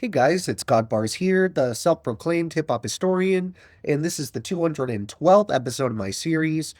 Hey guys, it's Godbars here, the self-proclaimed hip-hop historian, and this is the 212th episode of my series,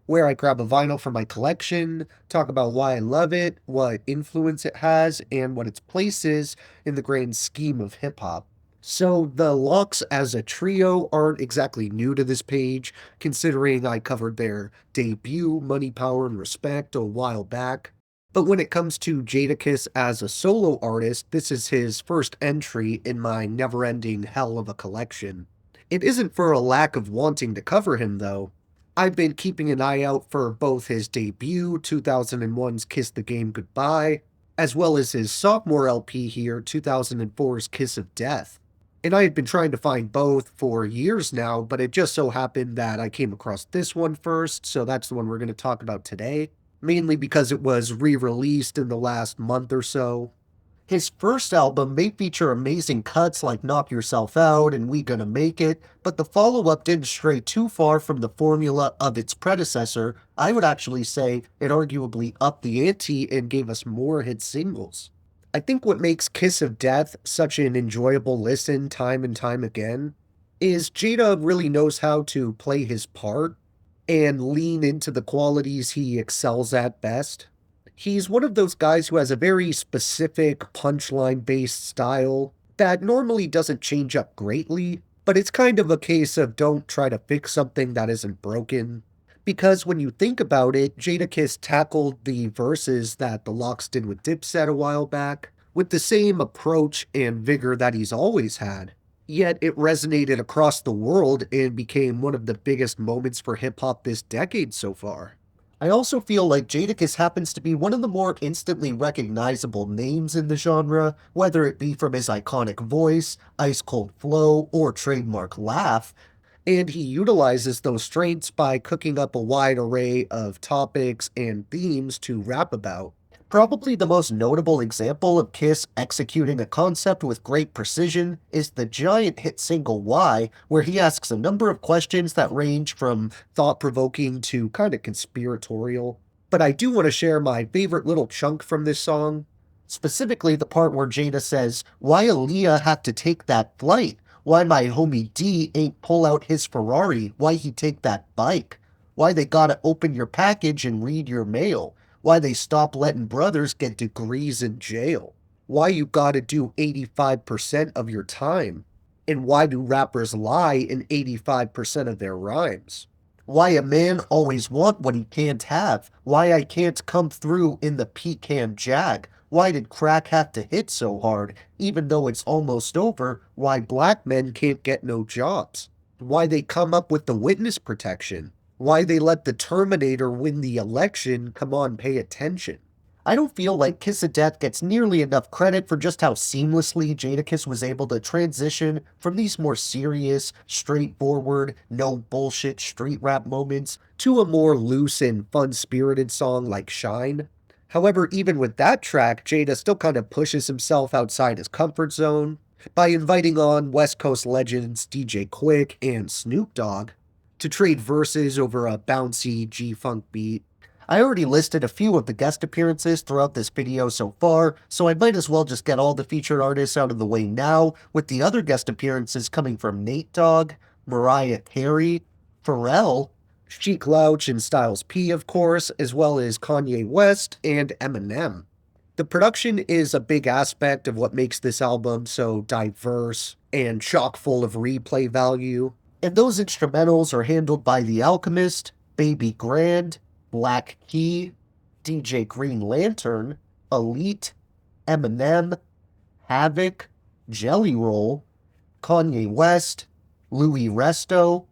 where I grab a vinyl from my collection, talk about why I love it, what influence it has, and what its place is in the grand scheme of hip-hop. So the Lox as a trio aren't exactly new to this page, considering I covered their debut, Money, Power, and Respect a while back. But when it comes to Jadakiss as a solo artist, this is his first entry in my never-ending hell of a collection. It isn't for a lack of wanting to cover him, though. I've been keeping an eye out for both his debut, 2001's Kiss the Game Goodbye, as well as his sophomore LP here, 2004's Kiss of Death. And I had been trying to find both for years now, but it just so happened that I came across this one first, so that's the one we're going to talk about today, mainly because it was re-released in the last month or so. His first album may feature amazing cuts like Knock Yourself Out and We Gonna Make It, but the follow-up didn't stray too far from the formula of its predecessor. I would actually say it arguably upped the ante and gave us more hit singles. I think what makes Kiss of Death such an enjoyable listen time and time again is Jada really knows how to play his part and lean into the qualities he excels at best. He's one of those guys who has a very specific punchline-based style that normally doesn't change up greatly, but it's kind of a case of don't try to fix something that isn't broken. Because when you think about it, Jadakiss tackled the verses that the Lox did with Dipset a while back with the same approach and vigor that he's always had. Yet it resonated across the world and became one of the biggest moments for hip-hop this decade so far. I also feel like Jadakiss happens to be one of the more instantly recognizable names in the genre, whether it be from his iconic voice, ice-cold flow, or trademark laugh, and he utilizes those strengths by cooking up a wide array of topics and themes to rap about. Probably the most notable example of Kiss executing a concept with great precision is the giant hit single Why, where he asks a number of questions that range from thought-provoking to kind of conspiratorial. But I do want to share my favorite little chunk from this song, specifically the part where Jada says, "Why Aaliyah had to take that flight? Why my homie D ain't pull out his Ferrari? Why he take that bike? Why they gotta open your package and read your mail? Why they stop letting brothers get degrees in jail? Why you gotta do 85% of your time? And why do rappers lie in 85% of their rhymes? Why a man always want what he can't have? Why I can't come through in the pecan jag? Why did crack have to hit so hard? Even though it's almost over, why black men can't get no jobs? Why they come up with the witness protection? Why they let the Terminator win the election? Come on, pay attention." I don't feel like Kiss of Death gets nearly enough credit for just how seamlessly Jadakiss was able to transition from these more serious, straightforward, no bullshit street rap moments to a more loose and fun-spirited song like Shine. However, even with that track, Jada still kind of pushes himself outside his comfort zone by inviting on West Coast legends DJ Quick and Snoop Dogg to trade verses over a bouncy G-Funk beat. I already listed a few of the guest appearances throughout this video so far, so I might as well just get all the featured artists out of the way now, with the other guest appearances coming from Nate Dogg, Mariah Carey, Pharrell, Sheek Louch and Styles P, of course, as well as Kanye West and Eminem. The production is a big aspect of what makes this album so diverse and chock full of replay value, and those instrumentals are handled by The Alchemist, Baby Grand, Black Key, DJ Green Lantern, Elite, Eminem, Havoc, Jelly Roll, Kanye West, Louis Resto,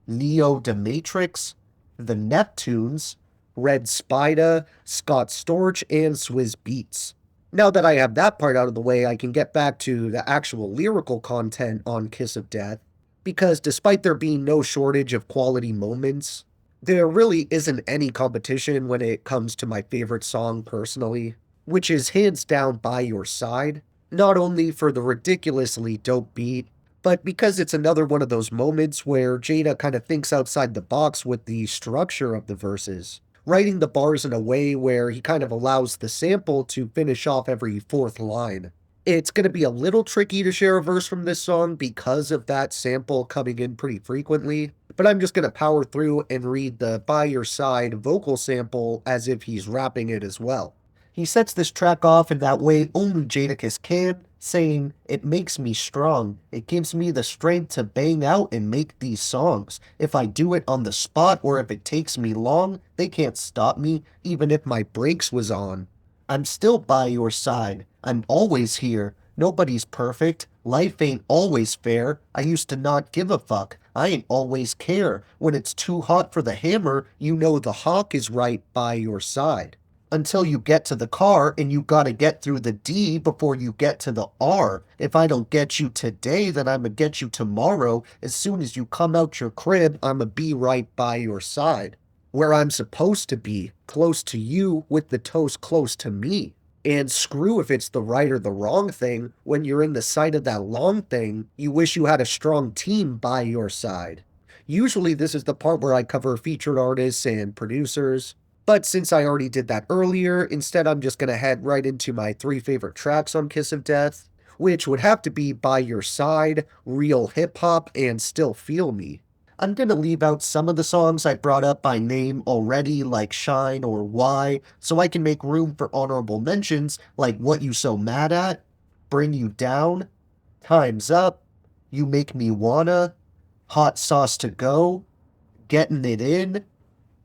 Neo the Matrix, The Neptunes, Red Spida, Scott Storch, and Swizz Beatz. Now that I have that part out of the way, I can get back to the actual lyrical content on Kiss of Death, because despite there being no shortage of quality moments, there really isn't any competition when it comes to my favorite song personally, which is hands down By Your Side, not only for the ridiculously dope beat, but because it's another one of those moments where Jada kind of thinks outside the box with the structure of the verses, writing the bars in a way where he kind of allows the sample to finish off every fourth line. It's gonna be a little tricky to share a verse from this song because of that sample coming in pretty frequently, but I'm just gonna power through and read the By Your Side vocal sample as if he's rapping it as well. He sets this track off in that way only Jadakiss can, saying, "It makes me strong. It gives me the strength to bang out and make these songs. If I do it on the spot or if it takes me long, they can't stop me, even if my brakes was on. I'm still by your side. I'm always here. Nobody's perfect. Life ain't always fair. I used to not give a fuck. I ain't always care. When it's too hot for the hammer, you know the hawk is right by your side. Until you get to the car and you gotta get through the D before you get to the R. If I don't get you today, then I'ma get you tomorrow. As soon as you come out your crib, I'ma be right by your side. Where I'm supposed to be, close to you with the toast close to me. And screw if it's the right or the wrong thing, when you're in the sight of that long thing, you wish you had a strong team by your side." Usually this is the part where I cover featured artists and producers, but since I already did that earlier, instead I'm just gonna head right into my 3 favorite tracks on Kiss of Death, which would have to be By Your Side, Real Hip Hop, and Still Feel Me. I'm gonna leave out some of the songs I brought up by name already, like Shine or Why, so I can make room for honorable mentions like What You So Mad At, Bring You Down, Time's Up, You Make Me Wanna, Hot Sauce to Go, Getting It In,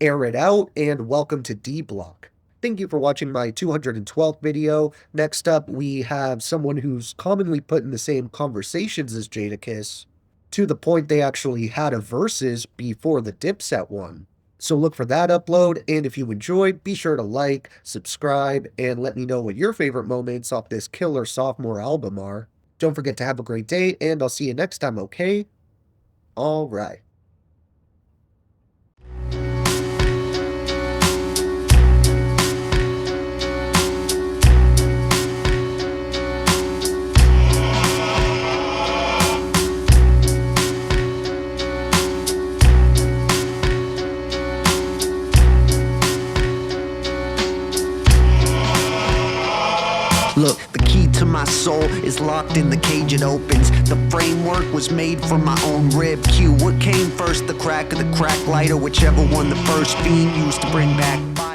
Air It Out, and Welcome to D Block. Thank you for watching my 212th video. Next up, we have someone who's commonly put in the same conversations as Jadakiss, to the point they actually had a verses before the Dipset one. So look for that upload, and if you enjoyed, be sure to like, subscribe, and let me know what your favorite moments off this killer sophomore album are. Don't forget to have a great day, and I'll see you next time, okay? Alright. Look, the key to my soul is locked in the cage it opens. The framework was made from my own rib cue. What came first, the crack or the crack light, or whichever one the first fiend used to bring back fire?